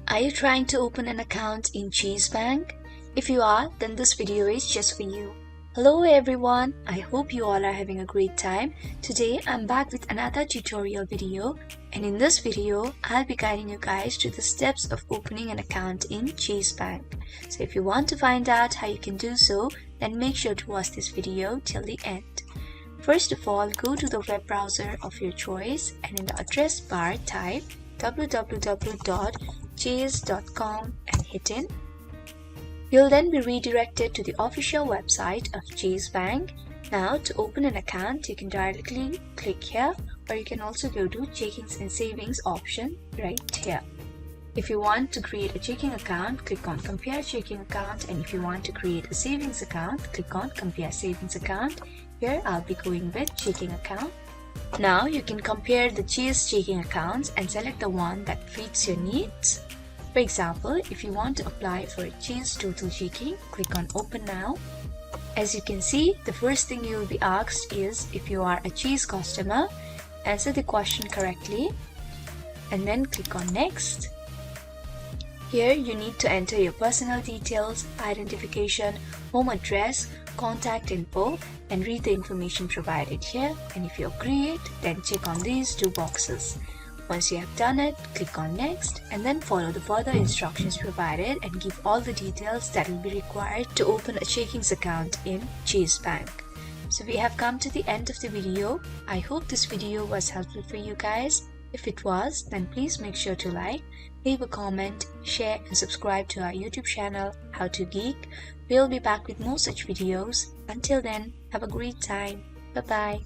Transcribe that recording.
Are you trying to open an account in Chase Bank? If you are, then this video is just for you. Hello everyone, I hope you all are having a great time. Today I'm back with another tutorial video, and in this video I'll be guiding you guys to the steps of opening an account in Chase Bank. So if you want to find out how you can do so, then make sure to watch this video till the end. First of all, go to the web browser of your choice and in the address bar type www.chase.com and hit in. You'll then be redirected to the official website of Chase Bank. Now, to open an account, you can directly click here, or you can also go to Checkings and Savings option right here. If you want to create a checking account, click on Compare Checking Account, and if you want to create a savings account, click on Compare Savings Account. Here I'll be going with checking account. Now you can compare the Chase checking accounts and select the one that fits your needs. For example, if you want to apply for a Chase Total Checking, click on Open Now. As you can see, the first thing you will be asked is if you are a Chase customer. Answer the question correctly and then click on Next. Here you need to enter your personal details, identification, home address, contact info, and read the information provided here, and if you agree it, then check on these two boxes. Once you have done it, click on Next and then follow the further instructions provided and give all the details that will be required to open a checkings account in Chase Bank. So we have come to the end of the video. I hope this video was helpful for you guys. If it was, then please make sure to like, leave a comment, share and subscribe to our YouTube channel, How to Geek. We'll be back with more such videos. Until then, have a great time. Bye-bye.